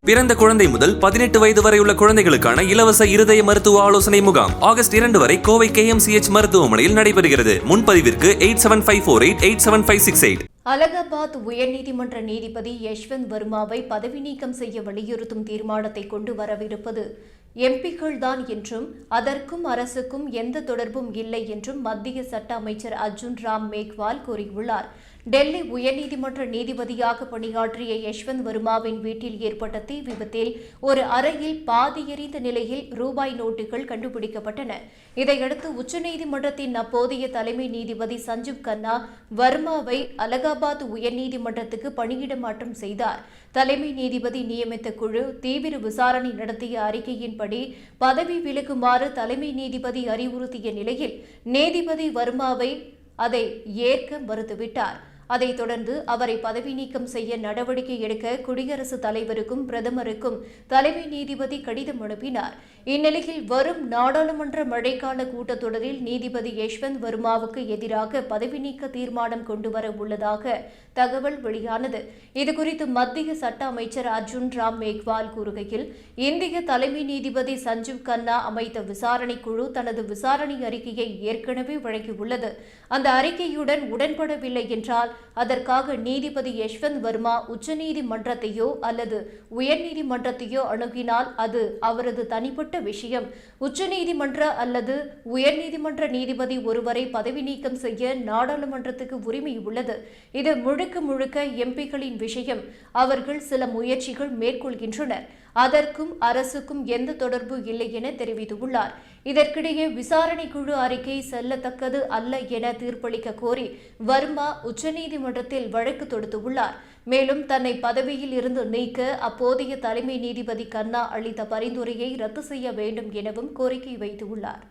பிறந்த குழந்தை முதல் 18 வயது வரை உள்ள குழந்தைகளுக்கான இலவச இருதய மருத்துவ ஆலோசனை முகாம் ஆகஸ்ட் 2 வரை கோவை KMCH மருத்துவமனையில் நடைபெறுகிறது. முன்பதிவிற்கு 8754887568. அலகாபாத் உயர்நீதிமன்ற நீதிபதி யஷ்வந்த் வர்மாவை பதவி நீக்கம் செய்ய வலியுறுத்தும் தீர்மானத்தை கொண்டு வரவிருப்பது எம்பிக்கள்தான் என்றும் அதற்கும் அரசுக்கும் எந்த தொடர்பும் இல்லை என்றும் மத்திய சட்ட அமைச்சர் அர்ஜுன் ராம் மேக்வால் கூறியுள்ளார். டெல்லி உயர்நீதிமன்ற நீதிபதியாக பணியாற்றிய யஷ்வந்த் வர்மாவின் வீட்டில் ஏற்பட்ட தீ விபத்தில் ஒரு அறையில் பாதி எரிந்த நிலையில் ரூபாய் நோட்டுகள் கண்டுபிடிக்கப்பட்டன. இதையடுத்து உச்சநீதிமன்றத்தின் அப்போதைய தலைமை நீதிபதி சஞ்சீவ் கன்னா வர்மாவை அலகாபாத் உயர்நீதிமன்றத்துக்கு பணியிட மாற்றம் செய்தார். தலைமை நீதிபதி நியமித்த குழு தீவிர விசாரணை நடத்திய அறிக்கையின்படி பதவி விலகுமாறு தலைமை நீதிபதி அறிவுறுத்திய நிலையில் நீதிபதி வர்மாவை அதை ஏற்க மறுத்துவிட்டார். அதைத் தொடர்ந்து அவரை பதவி நீக்கம் செய்ய நடவடிக்கை எடுக்க குடியரசுத் தலைவருக்கும் பிரதமருக்கும் தலைமை நீதிபதி கடிதம் அனுப்பினார். இந்நிலையில் வரும் நாடாளுமன்ற மழைக்கால கூட்டத்தொடரில் நீதிபதி யஷ்வந்த் வர்மாவுக்கு எதிராக பதவி நீக்க தீர்மானம் கொண்டுவர உள்ளதாக தகவல் வெளியானது. இதுகுறித்து மத்திய சட்ட அமைச்சர் அர்ஜுன் ராம் மேக்வால் கூறுகையில், இந்திய தலைமை நீதிபதி சஞ்சீவ் கன்னா அமைத்த விசாரணை குழு தனது விசாரணை அறிக்கையை ஏற்கனவே வழங்கியுள்ளது. அந்த அறிக்கையுடன் உடன்படவில்லை என்றால் அதற்காக நீதிபதி யஷ்வந்த் வர்மா உச்சநீதிமன்றத்தையோ அல்லது உயர்நீதிமன்றத்தையோ அணுகினால் அது அவரது தனிப்பட்ட விஷயம். உச்சநீதிமன்ற அல்லது உயர்நீதிமன்ற நீதிபதி ஒருவரை பதவி நீக்கம் செய்ய நாடாளுமன்றத்துக்கு உரிமை உள்ளது. இது முழுக்க முழுக்க எம்பிக்களின் விஷயம். அவர்கள் சில முயற்சிகள் மேற்கொள்கின்றனர். அதற்கும் அரசுக்கும் எந்த தொடர்பு இல்லை என தெரிவித்துள்ளார். இதற்கிடையே விசாரணை குழு அறிக்கை செல்லத்தக்கது அல்ல என தீர்ப்பளிக்க கோரி வர்மா உச்சநீதிமன்றத்தில் வழக்கு தொடுத்துள்ளார். மேலும் தன்னை பதவியில் இருந்து நீக்க அப்போதைய தலைமை நீதிபதி கன்னா அளித்த பரிந்துரையை ரத்து செய்ய வேண்டும் எனவும் கோரிக்கை வைத்துள்ளார்.